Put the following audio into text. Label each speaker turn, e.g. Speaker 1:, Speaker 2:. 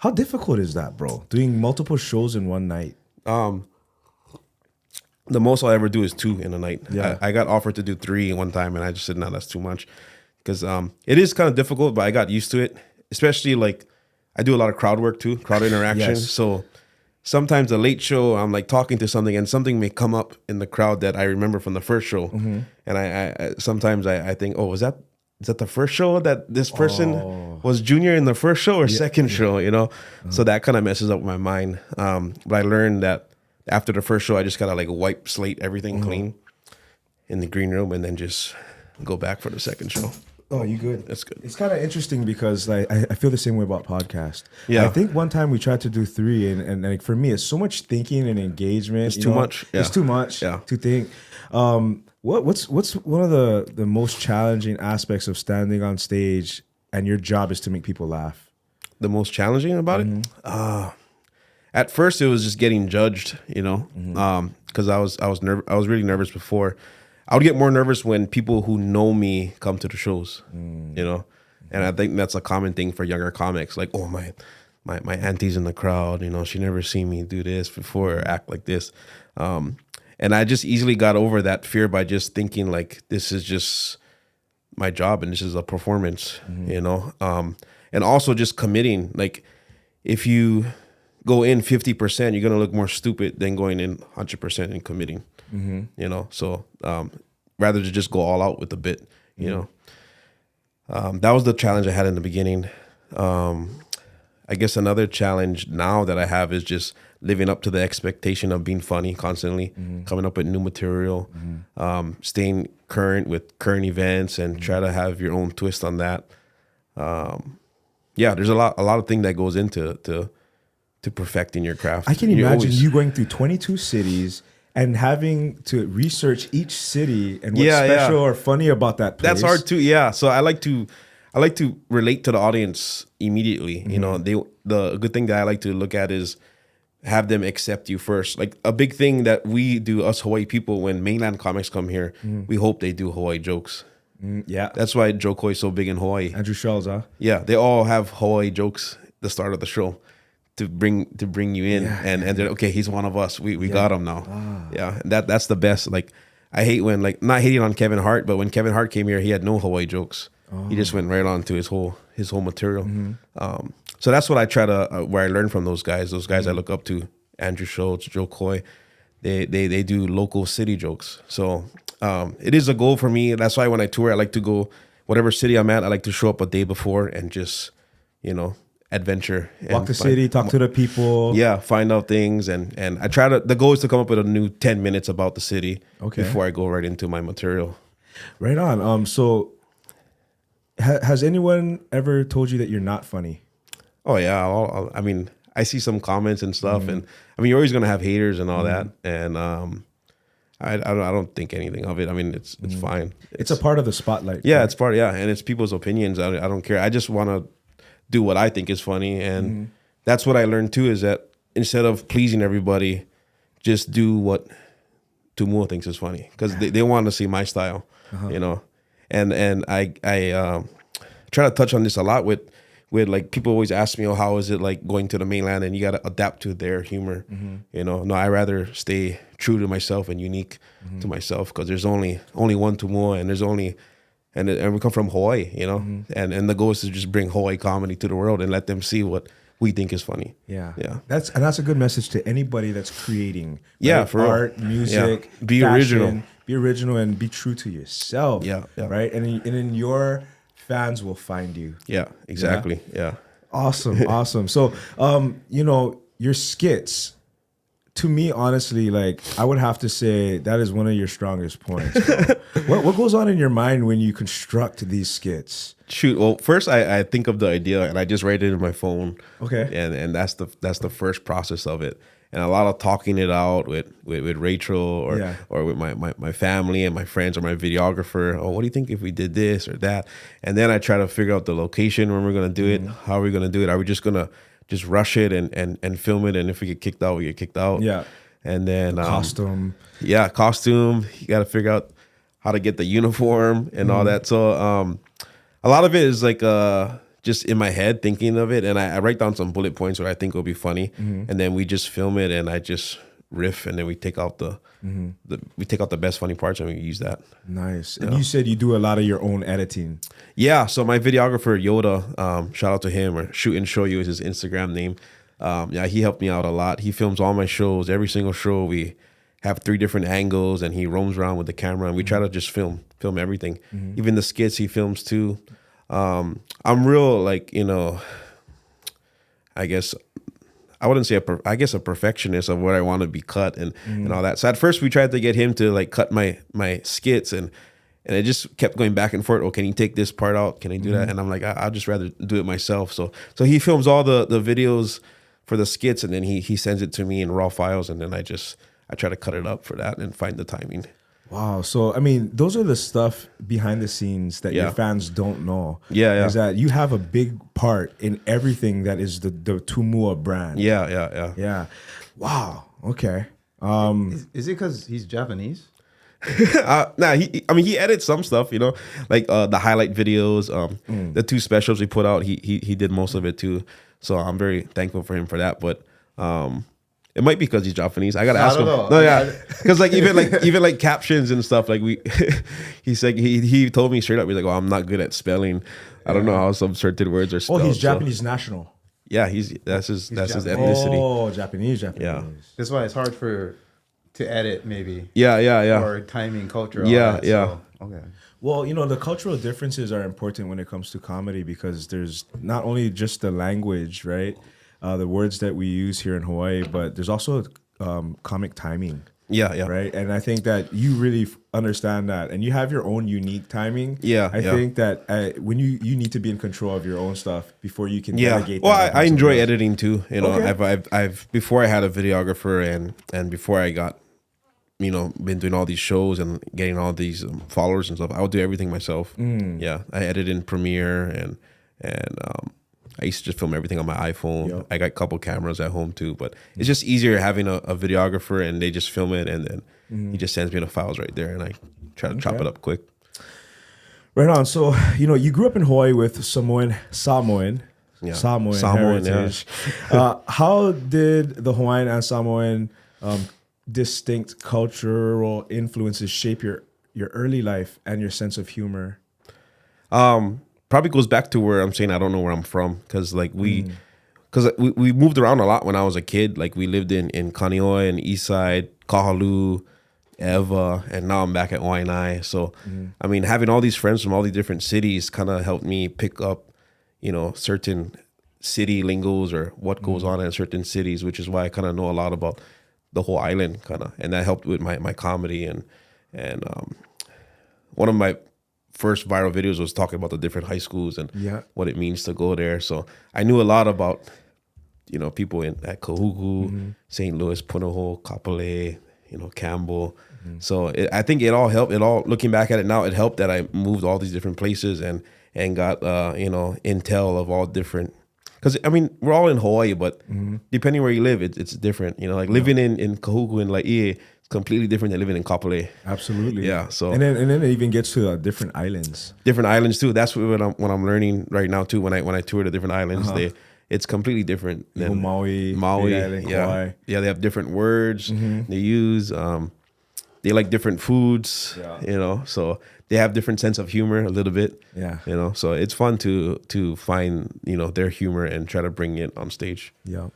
Speaker 1: How difficult is that, bro? Doing multiple shows in one night?
Speaker 2: The most I'll ever do is 2 in a night.
Speaker 1: Yeah.
Speaker 2: I got offered to do 3 one time, and I just said, no, that's too much. Because it is kind of difficult, but I got used to it. Especially, like, I do a lot of crowd work, too, crowd interaction.
Speaker 1: Yes.
Speaker 2: So sometimes a late show, I'm, like, talking to something, and something may come up in the crowd that I remember from the first show. And I sometimes I think, oh, is that the first show that this person was junior in the first show or second show, you know? So that kind of messes up my mind. But I learned that after the first show, I just gotta like wipe slate everything clean in the green room and then just go back for the second show.
Speaker 1: Oh, you good?
Speaker 2: That's good.
Speaker 1: It's kind of interesting because like I feel the same way about podcast.
Speaker 2: Yeah.
Speaker 1: I think one time we tried to do 3 and like for me, it's so much thinking and engagement.
Speaker 2: It's too much. Yeah.
Speaker 1: It's too much to think. What's one of the most challenging aspects of standing on stage and your job is to make people laugh?
Speaker 2: The most challenging about it? At first, it was just getting judged, you know, because I was really nervous before. I would get more nervous when people who know me come to the shows, you know, and I think that's a common thing for younger comics. Like, oh, my auntie's in the crowd, you know, she never seen me do this before or act like this. And I just easily got over that fear by just thinking like, this is just my job and this is a performance, you know, and also just committing. Like, if you go in 50%, you're going to look more stupid than going in 100% and committing, you know? So rather to just go all out with the bit, you know? That was the challenge I had in the beginning. I guess another challenge now that I have is just living up to the expectation of being funny constantly, coming up with new material, staying current with current events and try to have your own twist on that. Yeah, there's a lot of things that goes into to perfecting your craft.
Speaker 1: I can imagine you going through 22 cities and having to research each city and what's special or funny about that place.
Speaker 2: That's hard too. Yeah. So I like to relate to the audience immediately. You know, the good thing that I like to look at is have them accept you first. Like a big thing that we do, us Hawaii people, when mainland comics come here, we hope they do Hawaii jokes.
Speaker 1: Yeah.
Speaker 2: That's why Joe Coy is so big in Hawaii.
Speaker 1: Andrew Schultz, huh?
Speaker 2: Yeah. They all have Hawaii jokes at the start of the show to bring you in and they're okay, he's one of us. We got him now. Yeah. And that's the best. Like I hate when, like, not hating on Kevin Hart, but when Kevin Hart came here, he had no Hawaii jokes. He just went right on to his whole material. So that's what I try to where I learn from those guys. Those guys I look up to, Andrew Schultz, Joe Coy. They do local city jokes. So it is a goal for me. That's why when I tour, I like to go whatever city I'm at. I like to show up a day before and just, you know, adventure.
Speaker 1: Walk the city, talk to the people.
Speaker 2: Yeah, find out things. And I try to, the goal is to come up with a new 10 minutes about the city before I go right into my material.
Speaker 1: Right on. So has anyone ever told you that you're not funny?
Speaker 2: Oh, yeah. I mean, I see some comments and stuff. And I mean, you're always going to have haters and all that. And I don't think anything of it. I mean, it's fine.
Speaker 1: It's a part of the spotlight.
Speaker 2: Yeah,
Speaker 1: right?
Speaker 2: it's part. Yeah. And it's people's opinions. I don't care. I just want to do what I think is funny. And that's what I learned too, is that instead of pleasing everybody, just do what Tumua thinks is funny. Because they want to see my style, you know. And I try to touch on this a lot with like, people always ask me, oh, how is it like going to the mainland and you got to adapt to their humor, you know? No, I rather stay true to myself and unique to myself, because there's only one Tumua, and there's only, and we come from Hawaii, you know? And the goal is to just bring Hawaii comedy to the world and let them see what we think is funny.
Speaker 1: Yeah.
Speaker 2: That's
Speaker 1: a good message to anybody that's creating. Right?
Speaker 2: Yeah, for
Speaker 1: art, music,
Speaker 2: be
Speaker 1: fashion,
Speaker 2: original.
Speaker 1: Be original and be true to yourself.
Speaker 2: Yeah.
Speaker 1: Right? And then your fans will find you.
Speaker 2: Yeah, exactly. Yeah.
Speaker 1: Awesome. So, you know, your skits, to me, honestly, like, I would have to say that is one of your strongest points. What goes on in your mind when you construct these skits?
Speaker 2: Shoot. Well, first I think of the idea and I just write it in my phone.
Speaker 1: Okay.
Speaker 2: And that's the first process of it. And a lot of talking it out with Rachel or with my family and my friends or my videographer. Oh, what do you think if we did this or that? And then I try to figure out the location when we're gonna do it. How are we gonna do it? Are we just gonna just rush it and film it? And if we get kicked out, we get kicked out.
Speaker 1: Yeah.
Speaker 2: And then
Speaker 1: costume.
Speaker 2: Yeah, costume. You got to figure out how to get the uniform and all that. So a lot of it is like just in my head thinking of it, and I write down some bullet points where I think will be funny, and then we just film it, and I just riff, and then we take out the best funny parts, and we use that.
Speaker 1: Nice. And you said you do a lot of your own editing.
Speaker 2: Yeah. So my videographer Yoda, shout out to him, or Shoot and Show You is his Instagram name. Yeah, he helped me out a lot. He films all my shows. Every single show we have 3 different angles, and he roams around with the camera, and we try to just film everything. Even the skits he films too. I'm real, like, you know, I guess I wouldn't say I guess a perfectionist of where I want to be cut and all that. So at first we tried to get him to like cut my skits, and it just kept going back and forth. Oh, can you take this part out? Can I do that? And I'm like, I'd just rather do it myself. So he films all the videos for the skits, and then he sends it to me in raw files, and then I try to cut it up for that and find the timing.
Speaker 1: Wow. So, I mean, those are the stuff behind the scenes that your fans don't know.
Speaker 2: Yeah.
Speaker 1: Is that you have a big part in everything that is the Tumua brand.
Speaker 2: Yeah.
Speaker 1: Wow. Okay.
Speaker 3: Is it because he's Japanese?
Speaker 2: Nah, he edits some stuff, you know, like the highlight videos, the 2 specials we put out, he did most of it too. So I'm very thankful for him for that. But it might be because he's Japanese. I gotta ask him.
Speaker 3: Know.
Speaker 2: No, yeah, because like even like captions and stuff. Like he said he told me straight up. He's like, "Oh, I'm not good at spelling. I don't know how some certain words are spelled."
Speaker 1: Oh, he's Japanese national.
Speaker 2: Yeah, that's his ethnicity.
Speaker 1: Oh, Japanese.
Speaker 2: Yeah,
Speaker 3: that's why it's hard to edit maybe.
Speaker 2: Yeah.
Speaker 3: Or timing, culture.
Speaker 2: Yeah.
Speaker 3: So, okay.
Speaker 1: Well, you know, the cultural differences are important when it comes to comedy, because there's not only just the language, right? The words that we use here in Hawaii, but there's also comic timing.
Speaker 2: Yeah.
Speaker 1: Right. And I think that you really understand that, and you have your own unique timing. I think that when you need to be in control of your own stuff before you can delegate.
Speaker 2: Well,
Speaker 1: that
Speaker 2: I enjoy editing too. You know,
Speaker 1: Okay.
Speaker 2: I've before I had a videographer and before I got, you know, been doing all these shows and getting all these followers and stuff, I would do everything myself. Yeah, I edit in Premiere and I used to just film everything on my iPhone.
Speaker 1: Yep.
Speaker 2: I got a couple cameras at home too, but it's just easier having a videographer, and they just film it, and then he just sends me the files right there, and I try to chop it up quick.
Speaker 1: Right on. So, you know, you grew up in Hawaii with Samoan heritage. How did the Hawaiian and Samoan distinct cultural influences shape your early life and your sense of humor?
Speaker 2: Probably goes back to where I'm saying I don't know where I'm from, because like we moved around a lot when I was a kid. Like we lived in Kaneohe and Eastside, Kahalu, Eva, and now I'm back at Waianae. So I mean, having all these friends from all these different cities kind of helped me pick up, you know, certain city lingos or what goes on in certain cities, which is why I kind of know a lot about the whole island kind of, and that helped with my comedy and one of my first viral videos was talking about the different high schools and what it means to go there. So I knew a lot about, you know, people at Kahuku, St. Louis, Punahou, Kapolei, you know, Campbell. So I think it all helped. It all, looking back at it now, it helped that I moved all these different places and got you know, intel of all different. Because I mean, we're all in Hawaii, but depending where you live, it's different. You know, like living in Kahuku and Laie, completely different than living in Kapolei.
Speaker 1: Absolutely.
Speaker 2: Yeah. So
Speaker 1: and then it even gets to different islands.
Speaker 2: Different islands too. That's what I'm learning right now too. When I tour the different islands, it's completely different than
Speaker 1: Maui,
Speaker 2: Island,
Speaker 1: Kauai.
Speaker 2: Yeah, they have different words they use. They like different foods. You know, so they have different sense of humor a little bit.
Speaker 1: Yeah.
Speaker 2: You know, so it's fun to find, you know, their humor and try to bring it on stage.
Speaker 1: Yeah.